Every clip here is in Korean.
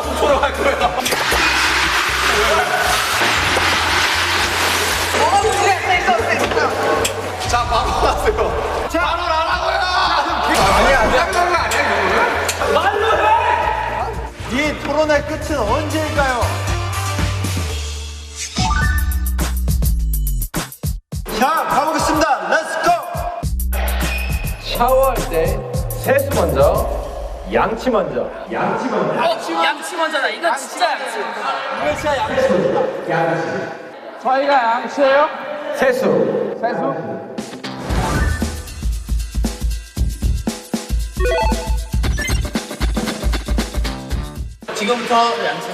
토론 할 거예요. 자, 바로 하세요. 바로 하라고요. 아니야, 그런 거 아니야, 이거는? 말로 해. 이 토론의 끝은 언제일까요? 자, 가보겠습니다. 렛츠고! 샤워할 때 세수 먼저, 양치 먼저. 양치 먼저. 양치 먼저다. 이거 진짜 양치. 이거 진짜 양치. 저희가 양치예요? 세수. 세수? 지금부터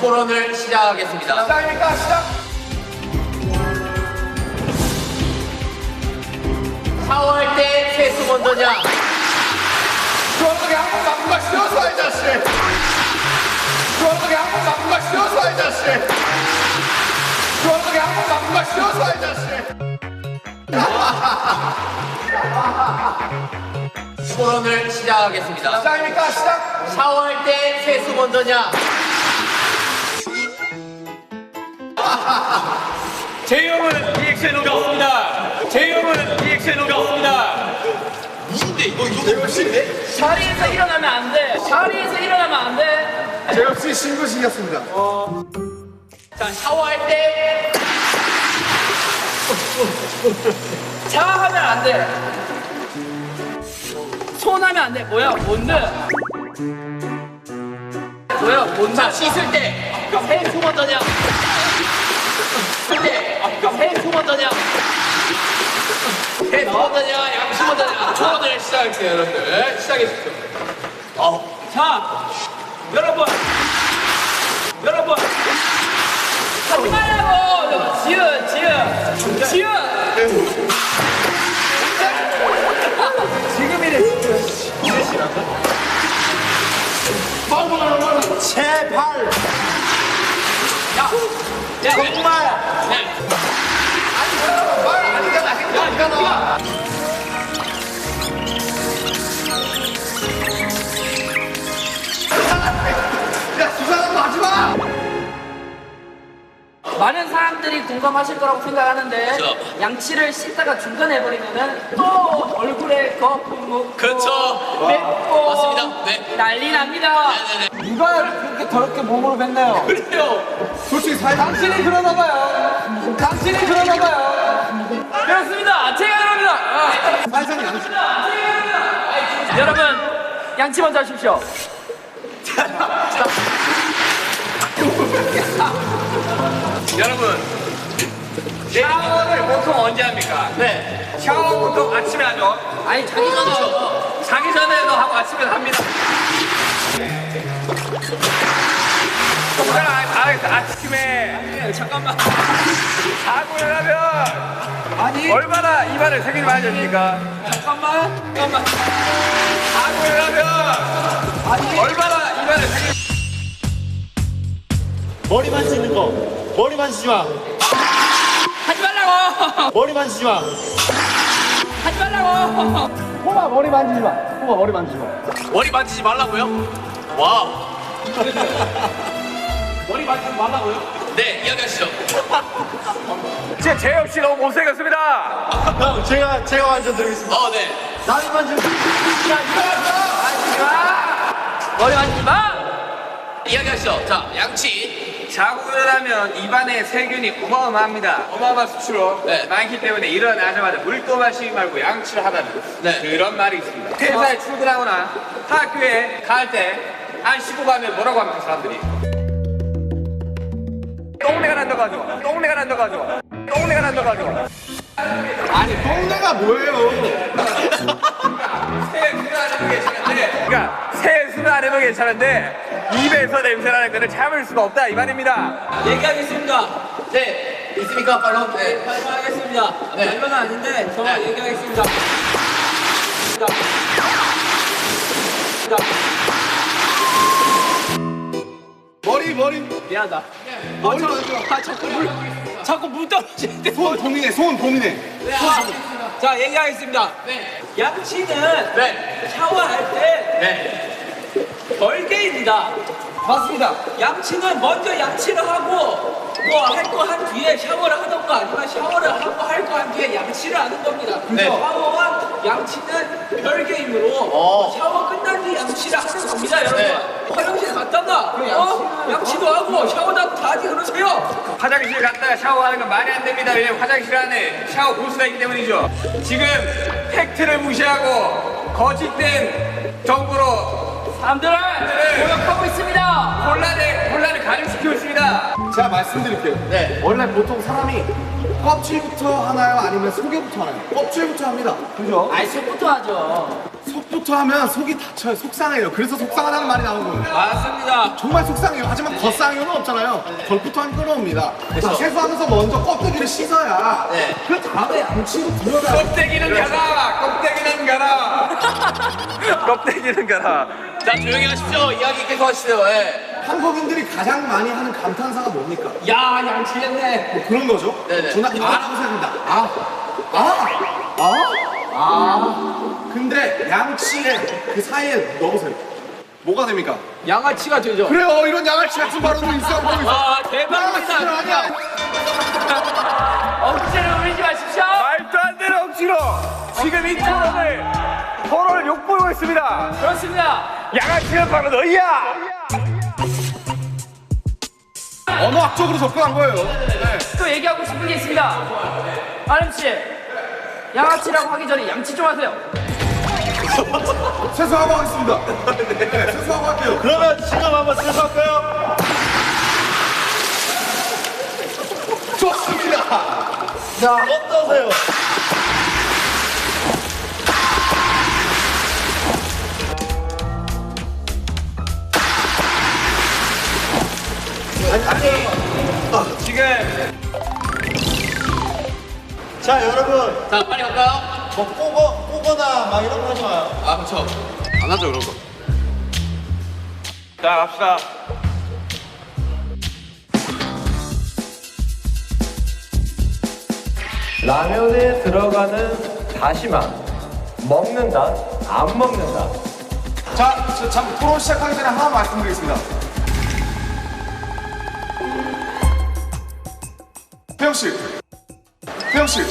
토론을 시작하겠습니다. 시작입니까? 시작. 샤워할 때 세수 먼저냐? 시원하게 한번 바꾸가 쉬어서 이 자식. 시원하게 한번 바꾸가 쉬어서 이 자식. 시원하게 한번 바꾸가 쉬어서 이 자식. 토론을 시작하겠습니다. 시작입니까? 시작. 샤워할 때 세수 먼저냐? 제이홉은 리액션으로 없습니다. 제이홉은 리액션으로 없습니다. 자리에서 일어나면 안 돼. 자리에서 일어나면 안 돼. 제 역시 신고식이었습니다. 자, 샤워할 때 샤워하면 안 돼. 손하면 안 돼. 뭐야? 뭔데? 뭐야? 뭔데? 자, 씻을 때 세수 먼저냐? 씻을 때 세수 먼저냐? 세수 먼저냐? 양치 먼저냐? 토론을 시작할게요, 여러분들. 시작해주십시오. 자, 여러분. 하지 말라고! 지읒! 제발! 야, 정말! 말 아니잖아. 행동이잖아. 야, 수상한 거 하지 마. 많은 사람들이 공감하실 거라고 생각하는데 양치를 씻다가 중간에 해버리면은 또 얼굴에 거품 묻고 그렇죠. 맵고 맞습니다. 네. 난리 납니다. 누가 그렇게 더럽게 몸으로 뱉나요? 그래요. 솔직히 사회 당신이 그러나 봐요. 당신이 그러나 봐요. 그렇습니다. 제가 그럽니다. 사회상 양식. 여러분 양치 먼저 하십시오. 여러분, 샤워를 보통 언제 합니까? 네. 샤워 보통 아침에 하죠. 아니 자기 전에 자기 전에도 하고 아침에 합니다. 아침에 잠깐만. 자고 일어나면 얼마나 입안을 세균이 많이 졌습니까? 잠깐만. 자고 일어나면 얼마나 입안을 세균이 머리 만지는 거. 머리 만지지 마. 하지 말라고. 머리 만지지 마. 하지 말라고. 호마 머리 만지지 마. 호마 머리 만지지 마. 머리 만지지 말라고요? 와우. 머리 만지지 말라고요? 네, 이야기하시죠. 진짜 제이홉 씨 너무 못생겼습니다. 형, 제가 완전 드리겠습니다. 네. 나는 만지는 머리 만지지 마. 이야기하시죠. 자, 양치. 자고 일어나면 입안에 세균이 어마어마합니다. 어마어마한 수치로 많기 때문에 일어나자마자 물도 마시지 말고 양치를 하다는 그런 말이 있습니다. 회사에 출근하거나 학교에 갈 때 안 씻고 가면 뭐라고 합니까, 사람들이? 똥내가 난다고 하죠. 똥내가 난다고 하죠. 똥내가 난다고 하죠. 아니, 동네가 뭐예요? 세수는 안 해도 괜찮은데, 그러니까 세수는 안 해도 괜찮은데 입에서 냄새 나는 거는 참을 수가 없다 이 말입니다. 얘기하겠습니다. 네, 있습니까, 발로? 네. 발표하겠습니다. 네. 발표는 아닌데 정말 얘기하겠습니다. 머리. 미안하다. 머리. 자꾸 물 떨어지는데. 손 고민해. 네, 자 얘기하겠습니다. 양치는 샤워할 때 별개입니다. 맞습니다. 양치는 먼저 양치를 하고 뭐 할 거 한 뒤에 샤워를 하던가 아니면 샤워를 하고 할 거 한 뒤에 양치를 하는 겁니다. 네. 샤워와 양치는 별개이므로 샤워 끝난 뒤 양치를 하는 겁니다, 여러분. 화장실 갔다가 양치도 하고 샤워도 하고 다 하지 그러세요. 화장실 갔다가 샤워하는 건 말이 안 됩니다. 왜냐면 화장실 안에 샤워 부스가 있기 때문이죠. 지금 팩트를 무시하고 거짓된 정보로 사람들을 모욕하고 있습니다. 혼란을 가중시키고 있습니다. 제가 말씀드릴게요. 네. 원래 보통 사람이 껍질부터 하나요? 아니면 속에부터 하나요? 껍질부터 합니다. 그죠? 아이 속부터 하죠. 속부터 하면 속이 다쳐요. 속상해요. 그래서 속상하다는 말이 나온 거예요. 맞습니다. 정말 속상해요. 하지만 겉상해요는 없잖아요. 겉부터 하면 끓어옵니다. 자, 세수하면서 먼저 껍데기를 씻어야 그 다음에 양치로 들어가요. 껍데기는 가라. 껍데기는 가라. 껍데기는 가라. 자, 조용히 하십시오. 이야기 계속 하시죠. 예. 한국인들이 가장 많이 하는 감탄사가 뭡니까? 야 양치했네. 뭐 그런 거죠? 네네. 저는 이거 감사합니다. 근데 양치에 그 사이에 넣으세요. 뭐가 됩니까? 양아치가 되죠. 그래요. 이런 양아치 같은 발언도 있어. 대박입니다. 아니야. 억지를 부리지 마십시오. 말도 안 되는 억지로 지금 이 토론을 욕보이고 있습니다. 그렇습니다. 양아치가 바로 너희야. 언어학적으로 접근한 거예요. 네. 또 얘기하고 싶은 게 있습니다. 아름 씨, 양아치라고 하기 전에 양치 좀 하세요. 세수하고 하겠습니다. 네, 세수하고 할게요. 그러면 지금 한번 세수할까요? 좋습니다. 자, 어떠세요? 지금 자, 여러분. 자 빨리 갈까요? 뭐 꼬거나 막 이런 거 하지 마요. 아 그렇죠. 안 하죠 그런 거. 자 갑시다. 라면에 들어가는 다시마 먹는다 안 먹는다. 자, 잠 토론 시작하기 전에 하나 말씀드리겠습니다. 태영 씨,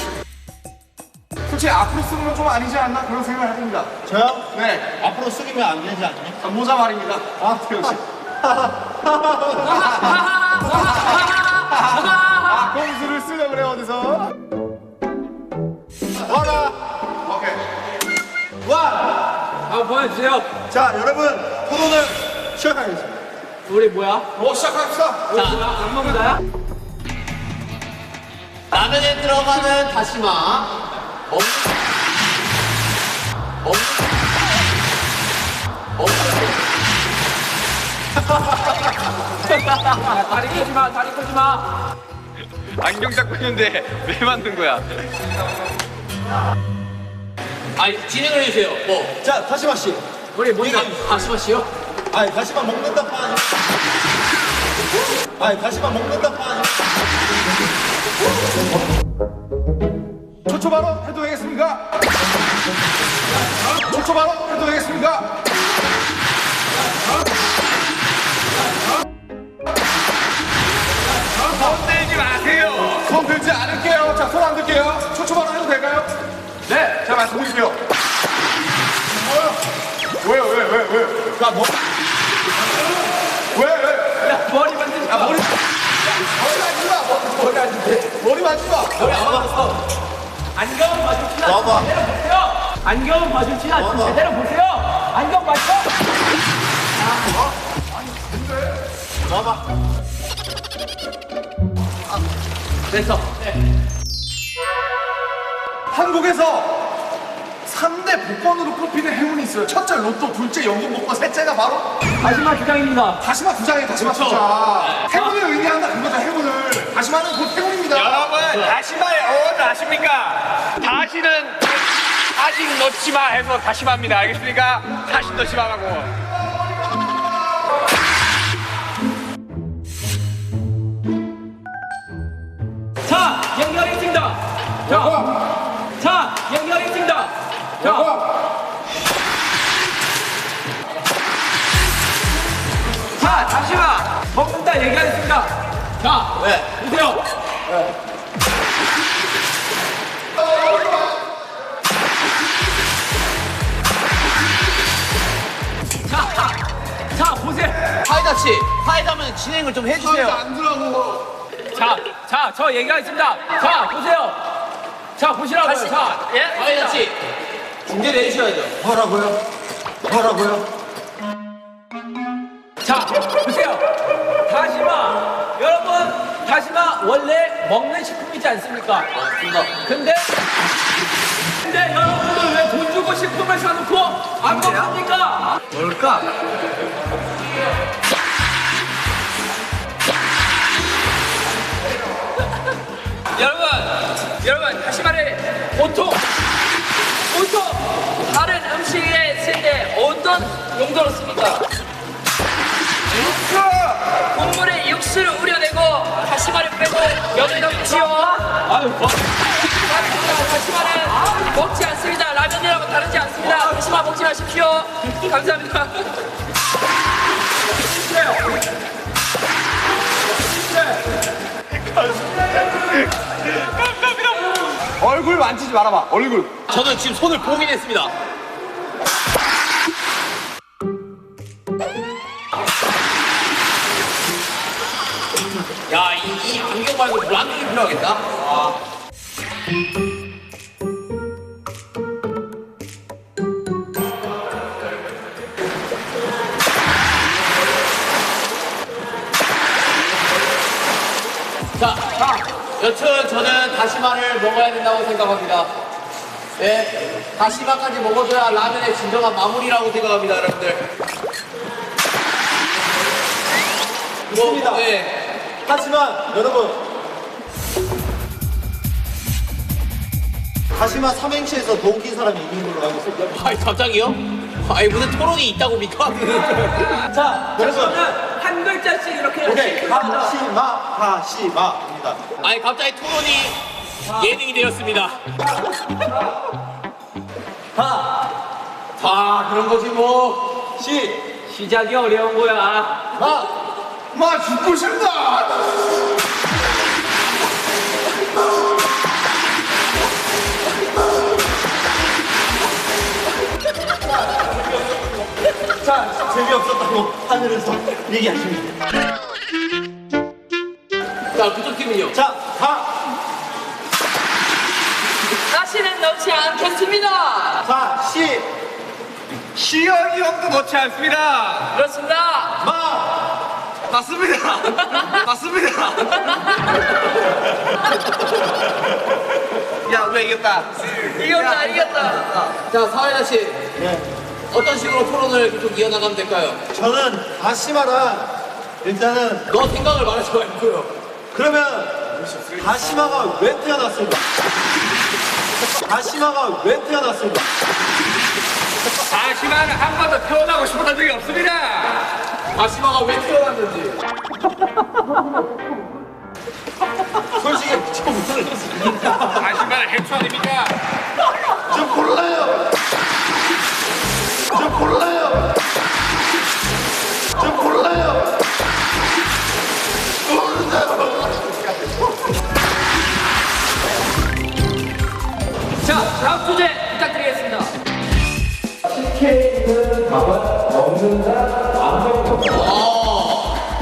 솔직히 앞으로 쓰는 건 좀 아니지 않나 그런 생각을 해봅니다. 저요? 네, 앞으로 숙이면 안 되지 않니? 아, 모자 말입니다. 태영 씨. 공수를 쓰려 그래 어디서? 와라. 오케이. 와. 한번 보여주세요. 자, 여러분. 토론을 시작하겠습니다. 우리 뭐야? 시작합시다. 자, 안 먹는다야? 라면에 들어가는 다시마. 다리 끌지 마, 다리 끌지 마. 안경 잡고 있는데 왜 만든 거야? 아니 진행을 해주세요. 뭐? 자, 다시마 씨. 우리 뭔가 다시 마시요? 아니, 다시마 먹는다 파니. 다시마 먹는다 파니. 초초 발언 해도 되겠습니까? 초초 발언 해도 되겠습니까? 손 들지 마세요. 손 들지 않을게요. 자, 손 안 들게요. 초초 발언 해도 될까요? 네, 자, 말씀드릴게요. 왜요? 자, 뭐. 왜? 야, 머리 만지지 마. 머리 만지 마. 머리 만지 마. 안경은 마주치나 와봐. 제대로 보세요. 안경은 마주치나 제대로 보세요. 안경 맞죠? 와봐. 됐어. 한국에서 3대 복권으로 꼽히는 행운이 있어요. 첫째 로또, 둘째 연금 복권, 셋째가 바로 마지막 주장입니다. 다시마 두 장이에요. 다시마 두 장. 행운을 의미한다 그거죠. 행운을. 다시마는 곧 행운입니다. 여러분 다시마의 어원을 아십니까? 다시는 아직 넣지 마 해서 다시마입니다. 알겠습니까? 다시 넣지 마라고. 자, 연결했습니다. 자, 연결했습니다. 자, 자, 네. 보세요. 자, 보세요. 파이다 씨, 파이다면 진행을 좀 해주세요. 자, 저 얘기가 있습니다. 자, 보세요. 자, 보시라고요. 자, 파이다 씨, 중계를 해주셔야죠. 뭐라고요? 뭐라고요? 자, 보세요. 다시마. 여러분, 다시마 원래 먹는 식품이지 않습니까? 근데 여러분들 왜 돈 주고 식품을 사놓고 안 먹습니까? 뭘까? 여러분, 다시마를 보통 다른 음식에 쓸 때 어떤 용도로 씁니까? 국물에 육수를 우려내고 다시마를 빼고 여기 넣지요. 다시마는 먹지 않습니다. 라면이라고 다르지 않습니다. 다시마 먹지 마십시오. 감사합니다. 얼굴 만지지 말아봐. 얼굴. 저는 지금 손을 봉인했습니다. 야, 이 안경 말고 물안경이 필요하겠다. 자, 여튼 저는 다시마를 먹어야 된다고 생각합니다. 네, 다시마까지 먹어줘야 라면의 진정한 마무리라고 생각합니다, 여러분들. 있습니다. 네. 하지만 여러분, 다시마 삼행시에서 더 웃긴 사람이 이긴 걸로 알고 있습니다. 아이, 갑자기요? 아이, 무슨 토론이 있다고 닙니까? 자, 여러분. 저는 한 글자씩 이렇게 오케이. 다시마입니다. 아니, 갑자기 토론이 예능이 되었습니다. 그런 거지 뭐. 시작이 어려운 거야. 마 죽고 싶다. 자, 재미없었다고 하늘에서 얘기하십니다. 자, 그쪽 팀은요? 자, 다시는 넣지 않겠습니다. 자, 시영이 형도 넣지 않습니다. 그렇습니다. 맞습니다. 맞습니다. 야, 우리가 이겼다. 이겼다. 자, 사회자 씨. 네. 어떤 식으로 토론을 계속 이어나가면 될까요? 저는 다시마랑 일단은 너 생각을 말하지 말고요. 그러면 다시마가 왜 태어났을까? 다시마가 왜 태어났을까? 다시마는 한 번도 태어나고 싶었던 적이 없습니다. 다시마가 왜 태어났는지. 솔직히 저 모르겠습니다. 다시마는 해초 아닙니까? 저 몰라요. 저 몰라요. 저 몰라요. 자, 다음 주제 부탁드리겠습니다.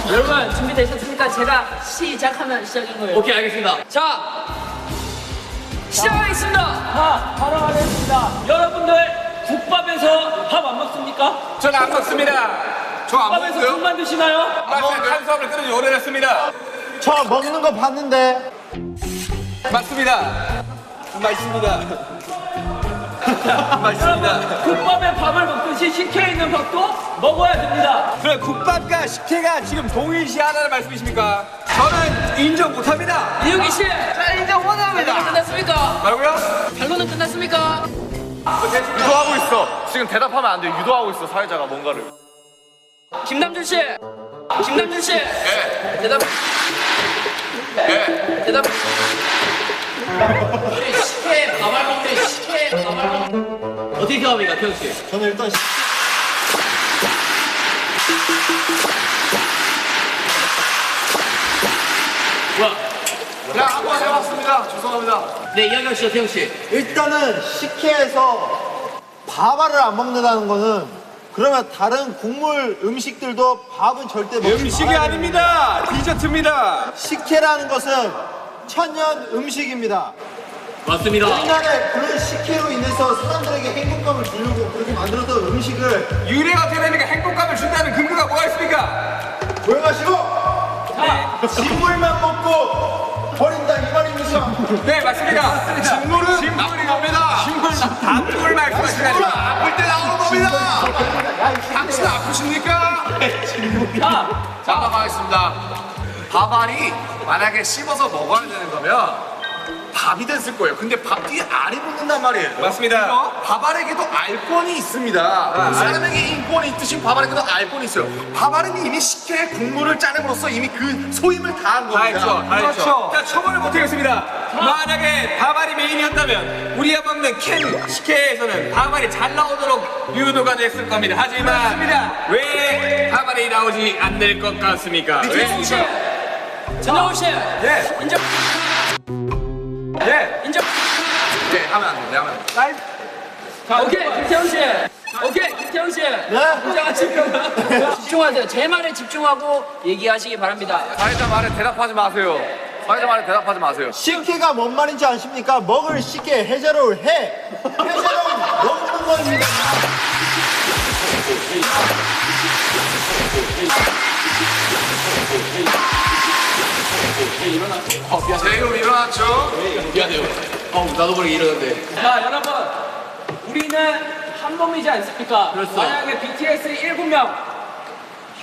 여러분 준비되셨습니까? 제가 시작하면 시작인 거예요. 오케이, 알겠습니다. 자, 시작하겠습니다. 바로 하겠습니다. 여러분들 국밥에서 밥 안 먹습니까? 저는 안 먹습니다. 저 안 국밥에서 먹고요. 국만 드시나요? 탄수화물 끊은 지 오래됐습니다. 저 먹는 거 봤는데 맞습니다. 맛있습니다. 여러분 국밥에 밥을 먹듯이 식혜에 있는 밥도 먹어야 됩니다. 그래, 국밥과 식혜가 지금 동일시하다는 말씀이십니까? 저는 인정 못합니다. 이용기 씨, 인정 원합니다. 결론은 끝났습니까? 뭐라고요? 결론은 끝났습니까? 유도하고 있어. 지금 대답하면 안 돼. 유도하고 있어, 사회자가 뭔가를. 김남준 씨, 네. 대답. 네. 대답. 식혜 밥알 먹네, 식혜 밥알 먹. 어떻게 생각합니까, 태현 씨? 저는 일단 한번 해봤습니다. 죄송합니다. 네, 이야기하시죠, 태용 씨. 일단은 식혜에서 밥알을 안 먹는다는 거는 그러면 다른 국물 음식들도 밥은 절대 먹지 음식이 말아야 아닙니다. 디저트입니다. 식혜라는 것은 천연 음식입니다. 맞습니다. 옛날에 그런 식혜로 인해서 사람들에게 행복감을 주려고 그렇게 만들었던 음식을 유래가 어떻게 됩니까? 행복감을 준다는 근거가 뭐가 있습니까? 조용하시고 진물만 먹고 버린다 이 말입니다. 네, 맞습니다. 진물은 나쁜 겁니다. 진물 나쁜 걸 말씀하시다니. 아플 때 나오는 겁니다. 당신 아프십니까? 자, 가겠습니다. 밥알이 만약에 씹어서 먹어야 되는 거면 밥이 됐을 거예요. 근데 밥 뒤에 알이 붙는단 말이에요. 맞습니다. 밥알에게도 알권이 있습니다. 사람에게 인권이 있듯이 밥알에게도 알권이 있어요. 밥알은 이미 식혜의 국물을 짜냄으로써 이미 그 소임을 다한 다 겁니다. 했죠. 다 했죠. 자, 처벌을 못하겠습니다. 만약에 밥알이 메인이었다면 우리가 먹는 캔 식혜에서는 밥알이 잘 나오도록 유도가 됐을 겁니다. 하지만 왜 밥알이 나오지 않을 것 같습니까? 왜? 전영훈 씨. 예. 인정. 예. 인정. 네, 하면 안 돼. 네, 하면 안 돼. 자, 오케이, 김태훈 씨. 오케이, 김태훈 씨. 인정하시고요. 집중하세요. 제 말에 집중하고 얘기하시기 바랍니다. 사회자 말에 대답하지 마세요. 사회자 말에 대답하지 마세요. 식혜가 뭔 말인지 아십니까? 먹을 식혜 해자로울 해자로울 먹는 겁니다. 제이로 일어났죠? 미안해요. 나도 모르게 이러는데. 자, 여러분. 우리는 한 몸이지 않습니까? 그렇죠. 만약에 BTS 7명,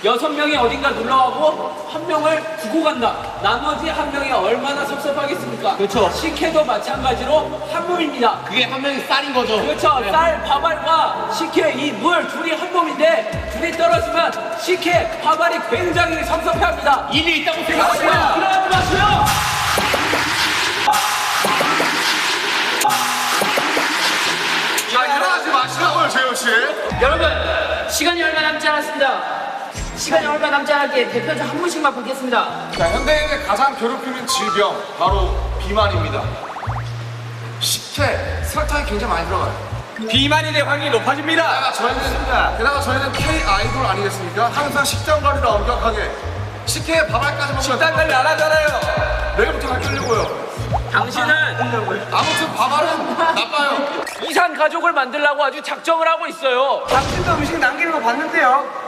6명이 어딘가 놀러가고 한 명을 두고 간다. 나머지 한 명이 얼마나 섭섭하겠습니까? 그렇죠. 식혜도 마찬가지로 한 몸입니다. 그게 한 명이 쌀인 거죠. 그렇죠. 쌀, 밥알과 식혜 이 물 둘이 한 몸인데 둘이 떨어지면 식혜, 밥알이 굉장히 섭섭해합니다. 일이 있다고 생각하세요. 그러지 마세요. 자, 일어나지 마시라고요, 재현 씨. 여러분, 시간이 얼마 남지 않았습니다. 시간이 얼마 남지 않았기에 대표자 한 분씩만 받겠습니다. 자, 현대인의 가장 괴롭히는 질병 바로 비만입니다. 식혜, 설탕이 굉장히 많이 들어가요. 비만이 될 확률이 높아집니다. 게다가 저희는 K 아이돌 아니겠습니까? 항상 식단 관리를 엄격하게 식혜에 밥알까지 먹으면 식단 관리 안 하잖아요. 내일부터 바뀌려고요. 당신은 아무튼 밥알은 나빠요. 이산 가족을 만들려고 아주 작정을 하고 있어요. 당신도 음식 남기는 거 봤는데요.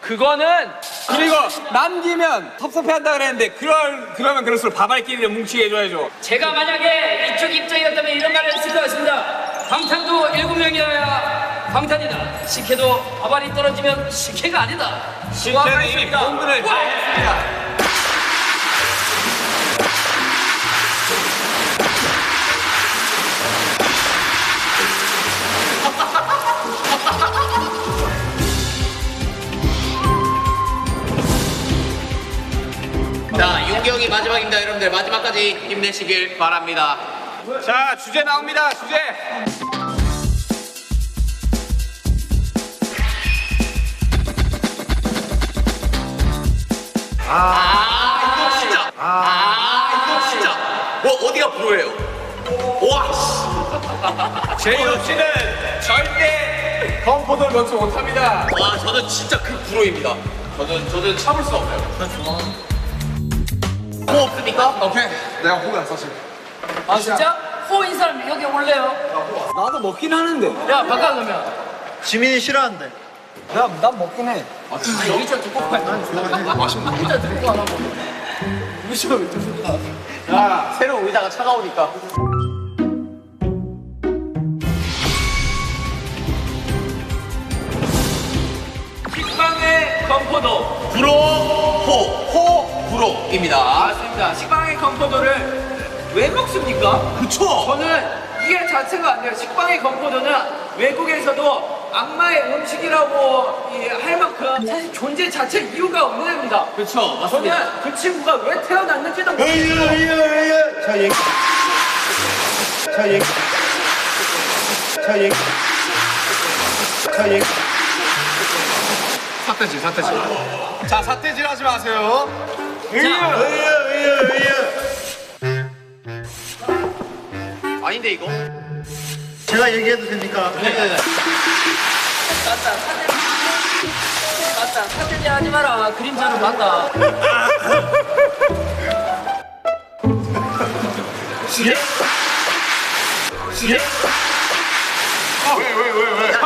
그거는 그리고 남기면 섭섭해한다 그랬는데 그러면 그럴수록 밥알끼리를 뭉치게 해줘야죠. 제가 만약에 이쪽 입장이었다면 이런 말을 했을 것 같습니다. 방탄도 7명이어야 방탄이다. 식혜도 밥알이 떨어지면 식혜가 아니다. 저는 이미 본분을 다 했습니다. 자, 윤경이 마지막입니다, 여러분들. 마지막까지 힘내시길 바랍니다. 자, 주제 나옵니다. 주제. 이거 진짜. 이거 진짜. 어디가 불호예요? 와, 씨. 제이홉 씨는 절대 건포도를 넣지 못합니다. 와, 저는 진짜 그 불호입니다. 저는 참을 수 없어요. 뭐 없습니까? 오케이, 내가 호가 사실. 아 진짜? 호인 사람 여기 올래요? 나도 먹긴 하는데. 야 바꿔 그러면. 지민이 싫어한대. 야, 난 먹긴 해. 여기 좀 두고 가. 새로 오이다가 차가우니까. 식빵의 건포도. 불호입니다. 맞습니다. 식빵의 건포도를 왜 먹습니까? 그쵸? 저는 이게 자체가 안 돼요. 식빵의 건포도는 외국에서도 악마의 음식이라고 할 만큼 사실 존재 자체 이유가 없는 애입니다. 그쵸, 맞습니다. 저는 그 친구가 왜 태어났는지도 모르겠어요. 자, 삿대질 하지 마세요. 의유. 아닌데 이거? 제가 얘기해도 됩니까? 네네네. 맞다. 사태지 하지 마라. 그림자로 간다.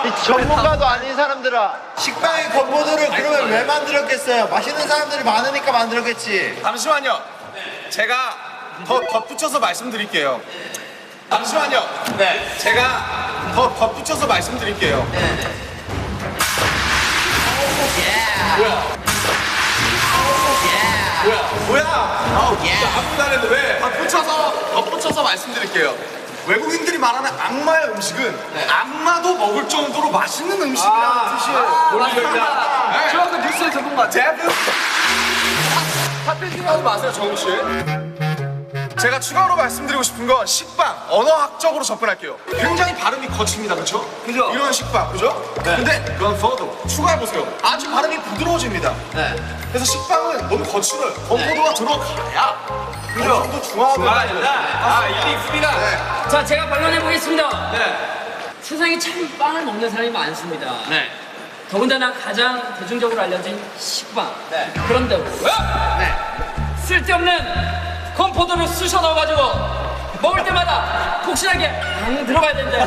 이 전문가도 아닌 사람들아, 식빵의 건포도를 그러면 왜 만들었겠어요? 맛있는 사람들이 많으니까 만들었겠지. 잠시만요. 제가 더 덧붙여서 말씀드릴게요. 잠시만요. 네. 제가 더 덧붙여서 말씀드릴게요. 뭐야? 아무도 안 했는데 왜? 덧붙여서 말씀드릴게요. 외국인들이 말하는 악마의 음식은 악마도 먹을 정도로 맛있는 음식이라는 뜻이에요. 맞습니다. 저 아까 뉴스에서 본 것 같아. 핫팬팅하지 마세요, 정우 씨. 제가 추가로 말씀드리고 싶은 건 식빵, 언어학적으로 접근할게요. 굉장히 발음이 거칩니다, 그렇죠? 그죠? 이런 식빵, 그죠? 근데 그건 더도 추가해보세요. 아주 발음이 부드러워집니다. 그래서 식빵은 너무 거칠어요. 건포도가 들어가야 어느 정도 중화가 일리 있습니다. 자, 제가 반론해 보겠습니다. 세상에 참 빵을 먹는 사람이 많습니다. 네. 더군다나 가장 대중적으로 알려진 식빵. 그런데 네. 쓸데없는 건포도를 쑤셔 넣어가지고 먹을 때마다 폭신하게 들어가야 되는데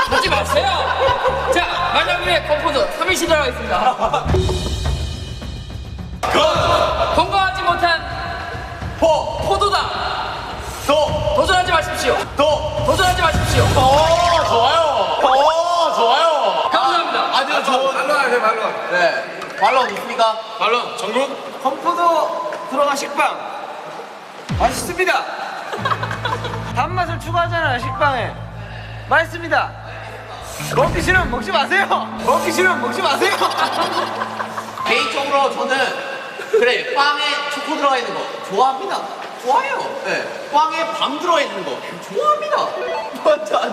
하지 마세요. 자, 만약 위에 건포도 3일씩 들어가겠습니다. 건강하지 못한 포도다. 도전하지 마십시오. 도전하지 마십시오. 좋아요. 감사합니다. 아주 좋은. 반론. 네. 반론 있습니까? 반론. 정국. 건포도 들어간 식빵 맛있습니다. 단맛을 추가하잖아요, 식빵에. 맛있습니다. 먹기 싫으면 먹지 마세요. 먹기 싫으면 먹지 마세요. 개인적으로 저는 그래 빵에 초코 들어가 있는 거 좋아합니다. 좋아요. 네. 빵에 밤 들어가 있는 거 좋아합니다. 맞아,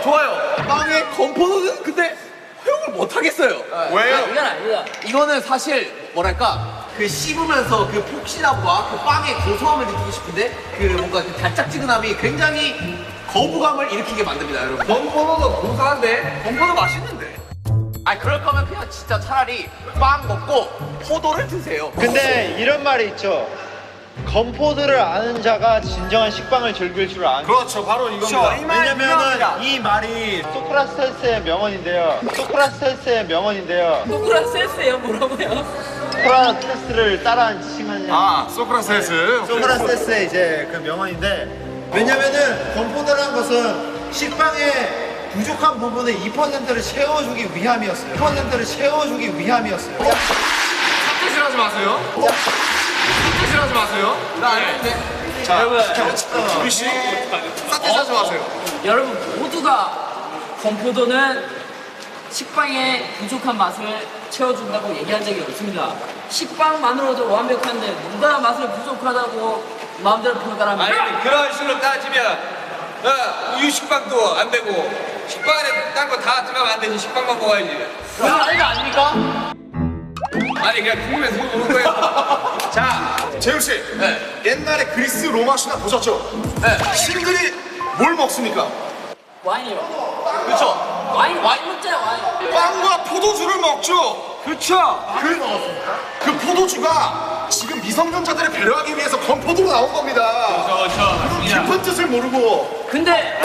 좋아요. 빵에 건포도는 근데 허용을 못 하겠어요. 왜요? 이건 아니다. 이거는 사실 뭐랄까 그 씹으면서 그 폭신함과 그 빵의 고소함을 느끼고 싶은데 그 뭔가 그 달짝지근함이 굉장히 거부감을 일으키게 만듭니다, 여러분. 건포도도 고소한데 건포도 맛있는데. 아 그럴 거면 그냥 진짜 차라리 빵 먹고 포도를 드세요. 근데 이런 말이 있죠. 건포도를 아는 자가 진정한 식빵을 즐길 줄 아는. 그렇죠, 바로 이겁니다. 왜냐면은 이 말이 소크라테스의 명언인데요. 소크라테스예요. 뭐라고요? 소크라테스를 따라한 칭하냐. 소크라테스. 소크라테스의 이제 그 명언인데, 왜냐면은 건포도라는 것은 식빵의 부족한 부분의 2%를 채워주기 위함이었어요. 2%를 채워주기 위함이었어요. 삿대질하지 마세요. 삿대질하지 마세요. 나 아는데. 자, 우리 씨, 삿대질하지 마세요. 여러분 모두가 건포도는 식빵의 부족한 맛을 채워준다고 얘기한 적이 없습니다. 식빵만으로도 완벽한데 누가 맛을 부족하다고 마음대로 평가합니까? 아니 그런 식으로 따지면 우유 식빵도 안 되고 식빵 안에 딴 거 다 들어가면 안 되지. 식빵만 먹어야지. 그건 아닌 거 아닙니까? 아니 그냥 궁금해서 물어보는 거예요. 자, 재훈 씨. 옛날에 그리스 로마 신화 보셨죠? 신들이 뭘 먹습니까? 와인이요. 그렇죠. 와인 먹잖아요. 와인. 빵과 포도주를 먹죠. 그렇죠. 그 포도주가 지금 미성년자들을 배려하기 위해서 건포도로 나온 겁니다. 그런 깊은 뜻을 모르고. 근데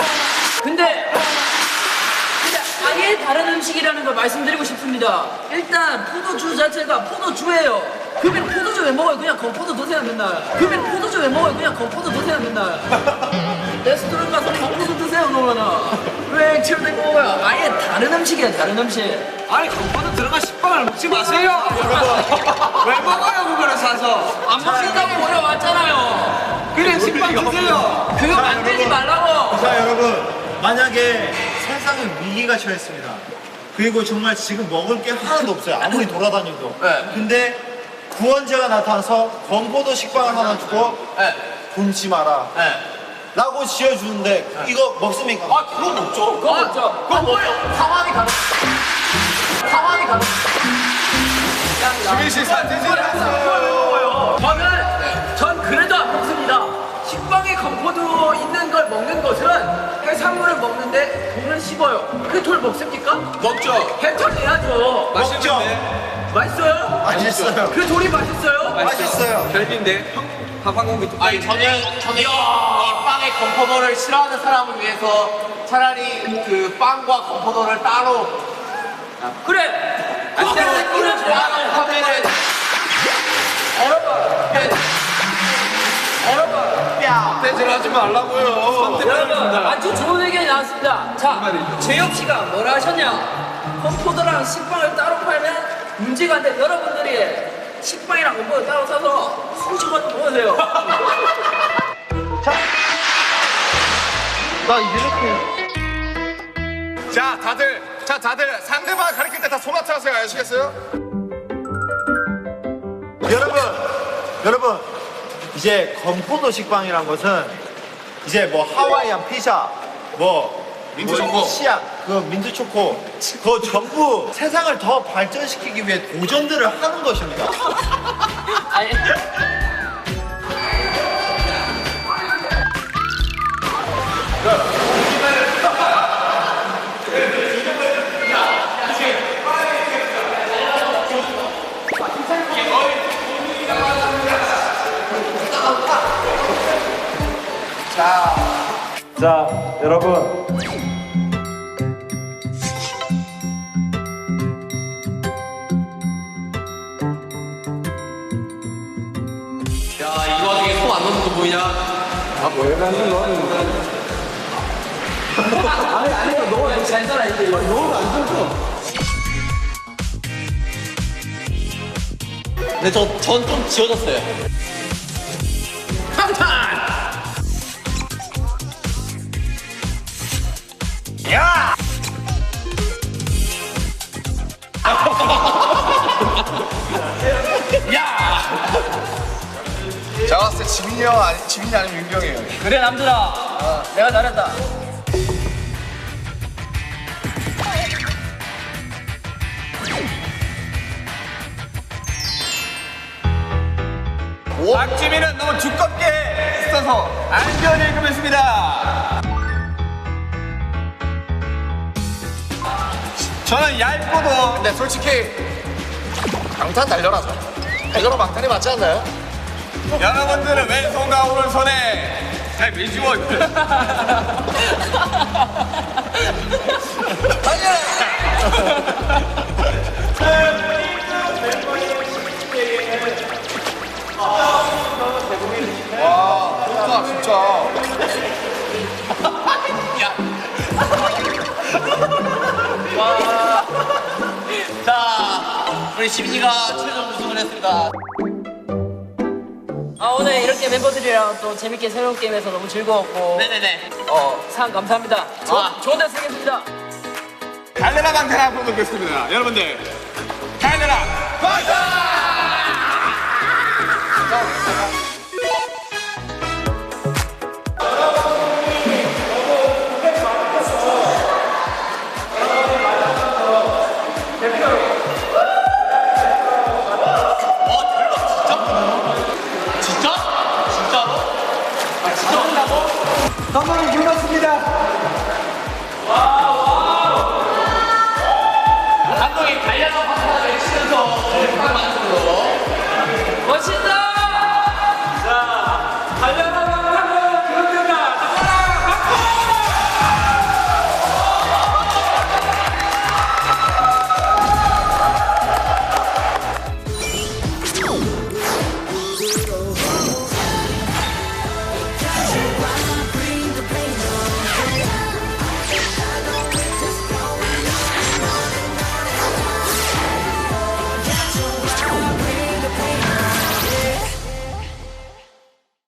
아예 다른 음식이라는 걸 말씀드리고 싶습니다. 일단 포도주 자체가 포도주예요. 그러면 포도주 왜 먹어요? 그냥 건포도 드세요 맨날. 레스토랑 가서 건포도 드세요 그러면은. 왜 액체로 먹어요? 아예 다른 음식이야, 다른 음식. 아니 건포도 들어간 식빵을 먹지 마세요. 왜 먹어요, 그거를 사서? 안 먹는다고 물어봤잖아요. 그래 식빵 드세요. 그거 만들지 말라고. 자, 여러분, 만약에 세상은 위기가 처했습니다. 그리고 정말 지금 먹을 게 하나도 없어요. 아무리 돌아다녀도. 근데 구원자가 나타나서 건포도 식빵을 하나 주고 굶지 마라 라고 지어주는데 이거 먹습니까? 아 그건 먹죠. 그거 먹죠. 그건 뭐예요? 상황이 가능. 주민 씨 삿대질 하세요. 전 그래도 안 먹습니다. 식빵에 건포도 먹는 것은 해산물을 먹는데 돈을 씹어요. 그 돈을 먹습니까? 먹죠. 해탈해야죠. 먹죠. 맛있어요? 맛있어요. 그 돈이 맛있어요? 맛있어요. 별인데 밥 한 공기 뚝 아니 저는 이 빵에 건포도를 싫어하는 사람을 위해서 차라리 그 빵과 건포도를 따로 그래. 이런 좋아하는 화면을 대질 하지 말라고요. 여러분 아주 좋은 의견이 나왔습니다. 자, 재혁 씨가 뭐라 하셨냐? 건포도랑 식빵을 따로 팔면 문제가 안 돼. 여러분들이 식빵이랑 건포도 따로 사서 수십원 모으세요. 나 이렇게. 자, 다들 상대방 가리킬 때 다 소나트 하세요. 아시겠어요? 여러분, 이제 건포도 식빵이란 것은 이제 뭐 하와이안 피자, 민트 초코. 치약, 그 민트 초코, 그거 전부 세상을 더 발전시키기 위해 도전들을 하는 것입니다. 아니, 자, 여러분. 야 이 와중에 손 안 넣는 거 보이냐? 잘 살아 이제. 근데 전 좀 지워졌어요. 제가 봤을 때 지민이 아니면 윤경이에요. 그래 남들아, 내가 잘했다. 박지민은 너무 두껍게 써서 안전 읽으면습니다. 저는 얇고도 근데 솔직히 방탄 달려라죠. 달려라 방탄이 맞지 않나요? 여러분들은 왼손과 오른손에 잘 밀지워. 와, 진짜. 자 우리 시민이가 최종 우승을 했습니다. 오늘 이렇게 멤버들이랑 또 재밌게 새로운 게임에서 너무 즐거웠고 네네네. 상 감사합니다. 좋은 데서 뵙겠습니다. 달려라 방탄 한번 보겠습니다. 여러분들 달려라 방탄!